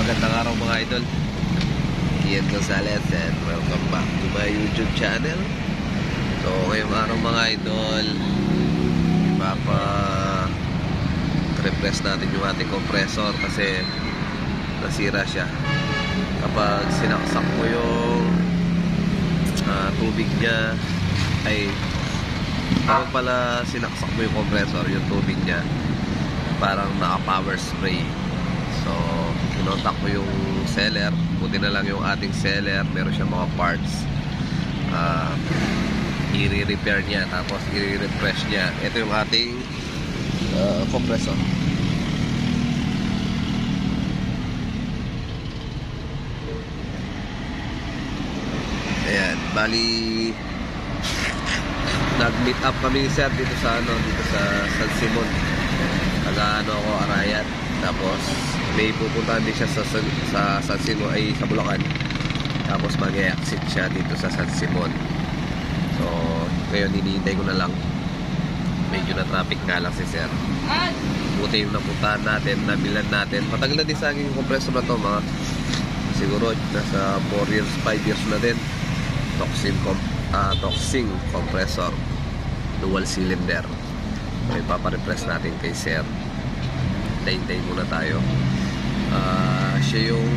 Magandang araw mga idol. Ian Gonzalez and welcome back to my YouTube channel. So ngayong araw mga idol, refresh natin yung ating compressor kasi nasira siya. Kapag sinaksak mo yung tubig niya, ay kapag pala sinaksak mo yung compressor, yung tubig niya parang naka-power spray. So kinontak ko yung seller, buti na lang yung ating seller, meron siyang mga parts, i-repair niya, tapos i-refresh niya. Ito yung ating compressor. Ayan, bali nag-meet up kami ni sir dito sa San Simon. Taga ako, Arayat. Tapos may pupuntahan din siya sa San Simon, ay sa Bulacan. Tapos mag-exit siya dito sa San Simon. So ngayon hinihintay ko na lang. Medyo na traffic nga lang si sir. Buti yung napuntahan natin, nabilan natin. Matagal na din sa aking compressor na to, mga siguro nasa 4 years, 5 years na din. Toxin compressor, dual cylinder. So ipaparepress natin kay sir. Hintay muna tayo. Siya yung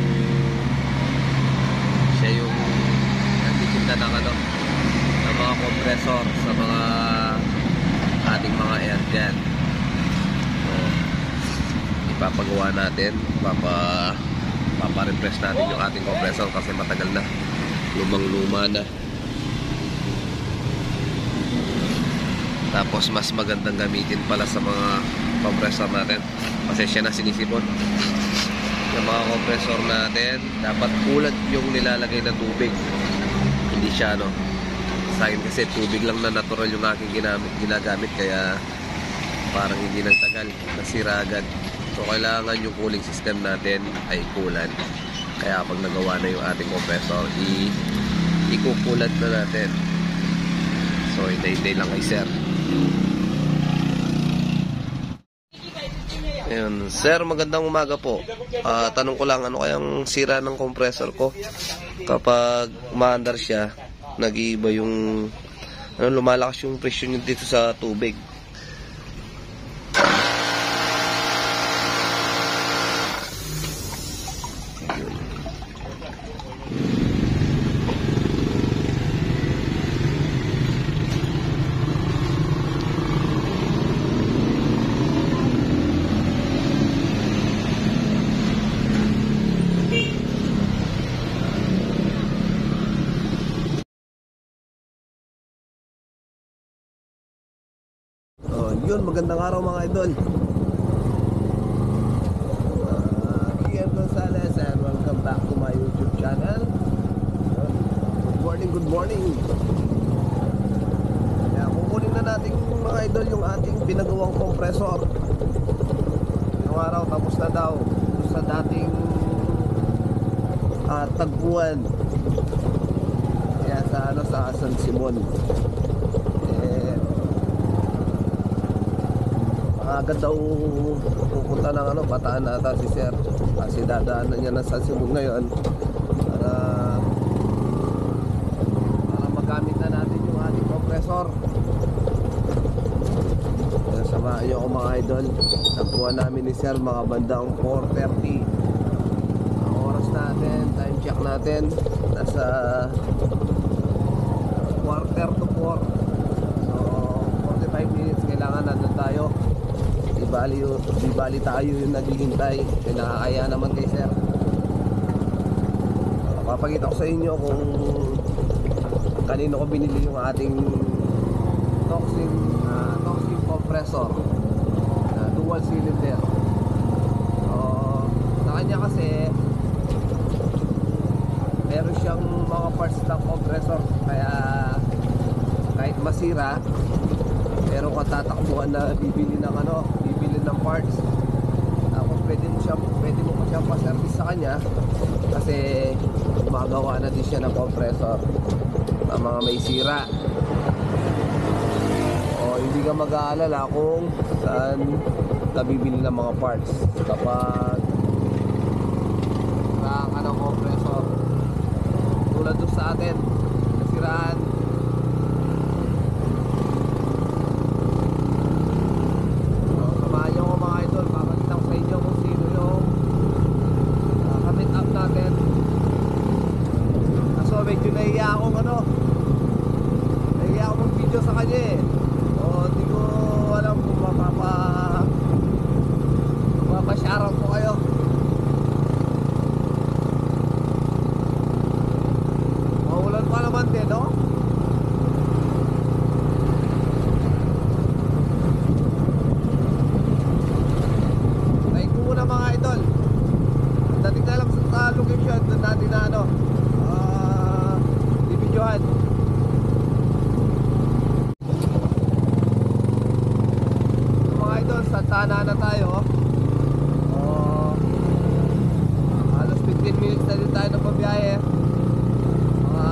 nagtitinda ng mga compressor sa mga ating mga air dyan. So ipapagawa natin, paparepress natin yung ating compressor kasi matagal na, lumang-luma na. Tapos mas magandang gamitin pala sa mga compressor natin kasi siya na sinisipon. Yung mga compressor natin dapat kulat yung nilalagay na tubig, hindi siya sa akin kasi tubig lang na natural yung aking ginagamit, kaya parang hindi nagtagal, nasira agad. So kailangan yung cooling system natin ay coolant, kaya pag nagawa na yung ating compressor, ikukulat na natin. So hintay lang kay sir. Ayun, sir, magandang umaga po. Tanong ko lang, ano kayang sira ng compressor ko? Kapag umaandar siya, nag-iiba yung lumalakas yung pressure niya dito sa tubig. Yun, magandang araw mga idol. Ian Gonzalez and welcome back to my YouTube channel. Good morning. Kukunin na natin mga idol yung ating pinagawang compressor. Yung araw tapos na daw sa dating tagpuan. Kaya sa San Simon. Agad daw pupunta ng Bataan ata si sir, kasi dadaanan niya na San Simon ngayon para magamit na natin yung ating compressor. Samahan niyo ako mga idol. Nagkuha namin ni sir mga bandang 4:30. Ang oras natin, time check natin, nasa 3:45. So 45 minutes kailangan nandun tayo. Di bali tayo yung naghihintay, nakakaya naman kay sir. Papakita ko sa inyo kung kanino ko binili yung ating toxin compressor, dual cylinder. Sa kanya kasi meron siyang mga parts ng compressor, kaya kahit masira, meron ka tatakbuhan na bibili ng parts. Tapos pwede mo pa siyang pa-service sa kanya kasi gumagawa na din siya ng compressor ng mga may sira. Hindi ka mag-aalala kung saan nabibili ng mga parts kapag araw po kayo. Maulan pa naman din, no? Like ko muna mga idol. Dating na lang sa location doon natin na ano, bibidyohan. Mga idol, sa Tana na tayo. Halos 15 minutes na din tayo ng pabiyahe. Mga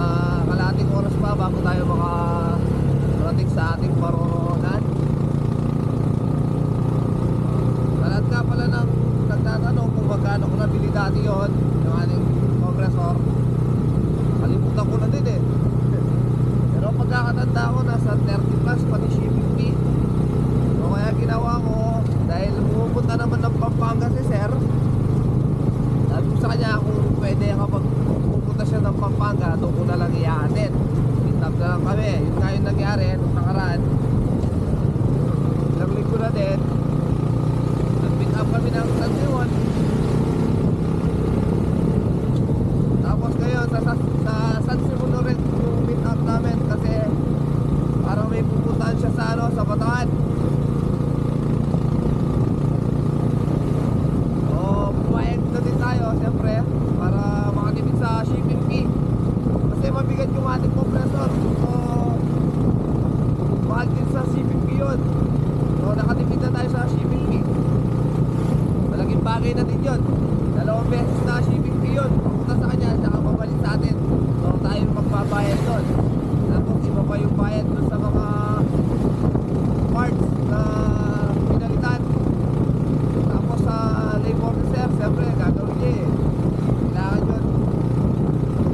kalating oras pa bago tayo makarating sa ating paroroonan. Lahat nga pala ng nagtatanong kung magkano ko nabili dati yun, yung ating compressor. Kalimutan ko na din eh. Pero pagkakatanda ko, nasa 30 plus pati shipping fee. So kaya ginawa ko, dahil pupunta naman ng Pampanga si sir, sabi ko sa kanya kung pwede kapag pupunta siya ng Pampanga, doon ko na lang iaanin. Meet-up na lang kami. Yun nga yung nangyari nung nakaraan. Ilang linggo na din, nag-meet up kami ng San Juan. Tapos ngayon sa San Simon rin yung meet up namin kasi parang may pupuntahan siya sa ano, sa Bataan. So pumayag na din tayo siyempre para makatipid sa shipping fee. Kasi mabigat yung ating compressor. So mahal din sa shipping fee yun. So nakatipid na tayo sa shipping fee. Malaking bagay na din yun. 2 beses na shipping fee yun. Papunta sa kanya, tsaka pabalik sa atin. So tayo magbabayad doon. Tapos iba pa yung bayad doon sa mga parts na pinalitan. Tapos sa labor reserve, siyempre gagawin niya eh. Kailangan yun.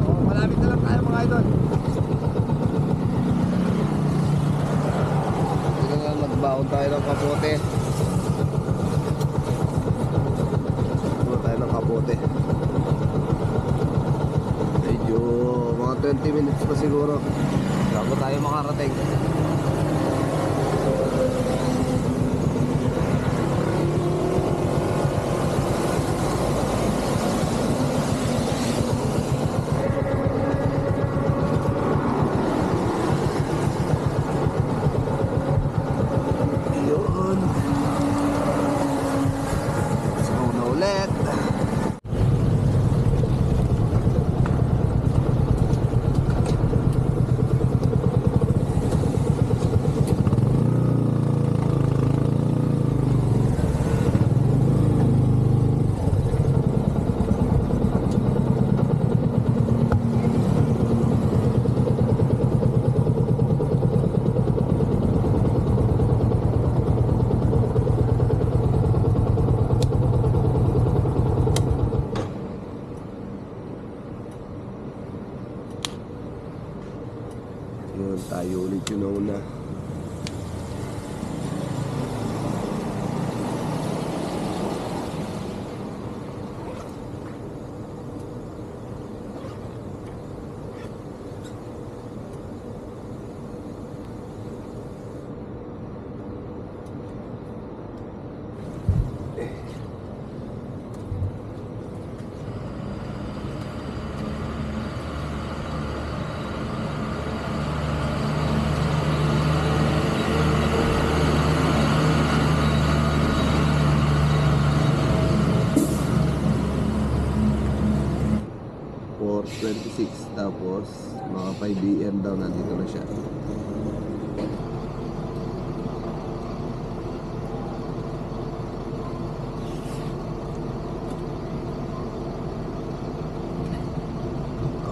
So malapit na lang tayo mga idol. Dito na magbaon tayo ng kapote. Tayo ng kapote. Medyo mga 20 minutes pa siguro bago tayo makarating. Yun. So na ulit. Yun, tayo ulit yun una. For 26, tapos mga 5 AM daw nandito na siya.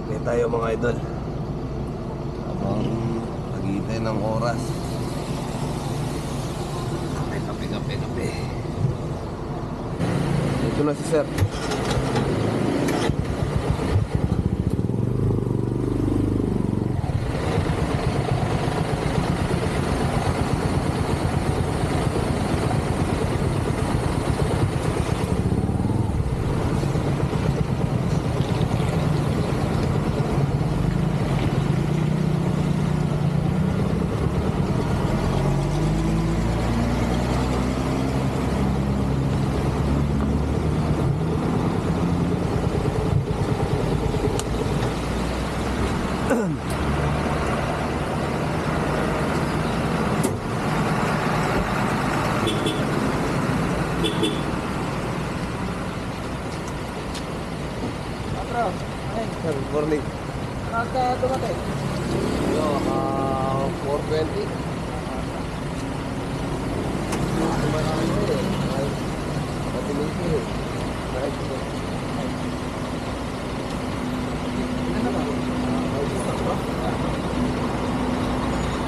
Okay tayo mga idol. Habang naghihintay ng oras. Kape. Ito na si sir. bro. Ay, Good morning. nagka dumating. Yo, 4:20. Ano ba?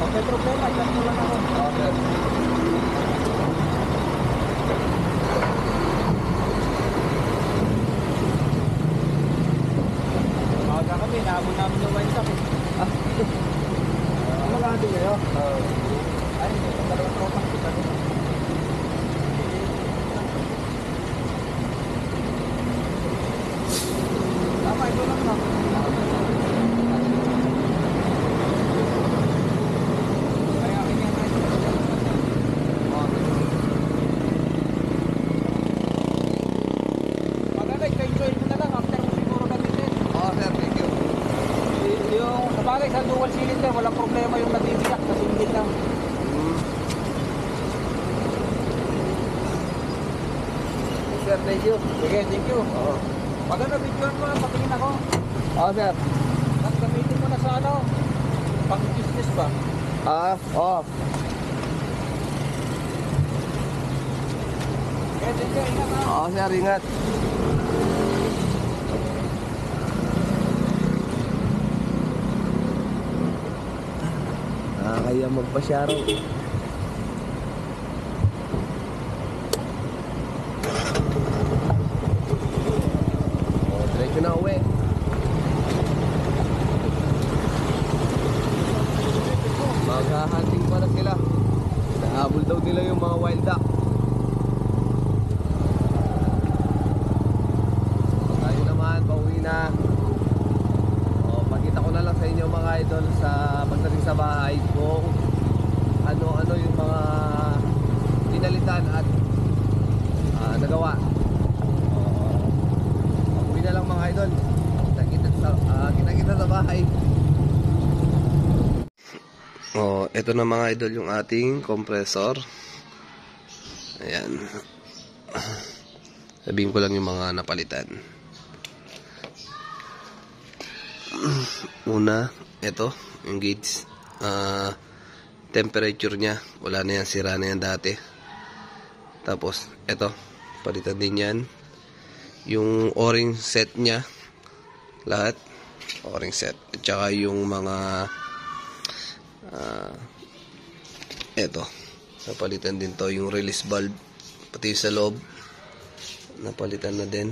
Okay, problema. Chat mo lang ako. Maaga kami, naabot namin yung wine shop eh. Magkakati kayo? Ay, dalawang tropa kita. Tama, ito lang na. Kaya akin yan. Maganda, ika-enjoy mo na lang after mo siguro gamitin. Oh, sir, thank you. Yung sabagay sa dual cylinder, walang problema yung natibiyak kasi hindi lang. Sir, thank you. Sige, thank you. Oo. Pag ano, videoan mo lang, patingin ako. Oh, sir. Tapos gamitin mo na sa ano, pang business ba? Oh. Sige, thank you, ingat ha. Oh, sir, ingat. Kaya magpasyaraw. Oh, diretso na uwi. Maghahunting pa na sila. Nahabol daw nila yung mga wild duck. Tayo naman, pauwi na. O, pakita ko na lang sa inyo mga idol sa pagdating sa bahay kung ano-ano yung mga pinalitan at nagawa. Pauwi na lang mga idol. Kita-kita sa bahay. Oh, ito na mga idol yung ating compressor. Ayan. Sabihin ko lang yung mga napalitan. Una, ito, yung gauge. Temperature niya, wala na yan, sira na yan dati. Tapos, ito, palitan din yan. Yung o-ring set niya, lahat, o-ring set. At saka yung mga eto, napalitan din to, yung release valve, pati sa loob napalitan na din.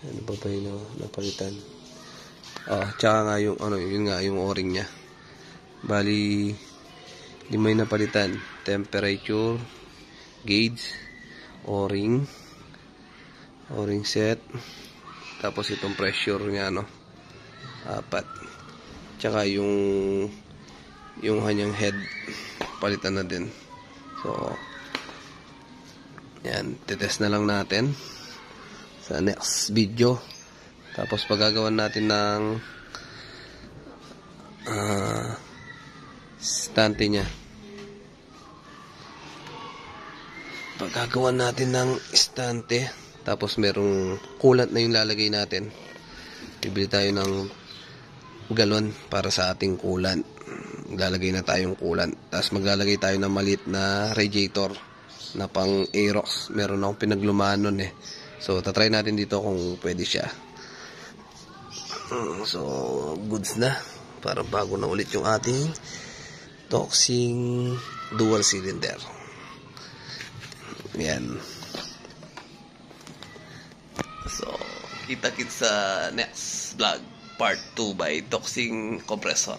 Ano ba yung napalitan? Tsaka nga yung yun nga yung o-ring nya. Bali 5 yung napalitan: temperature, gauge, o-ring set, tapos itong pressure nya, 4. Tsaka yung kanyang head palitan na din. So yan, titest na lang natin sa next video. Tapos paggagawan natin ng stante nya. Paggagawan natin ng stante, tapos merong coolant na yung lalagay natin. Bibili tayo ng galon para sa ating coolant. Maglalagay na tayong coolant. Tapos maglalagay tayo ng maliit na radiator na pang Aerox. Meron akong pinaglumaan nun eh. So, tatry natin dito kung pwede siya. So, goods na. Para bago na ulit yung ating Toxing dual cylinder. Yan. So, kita-kits sa next vlog. Part 2 by Toxing Compressor.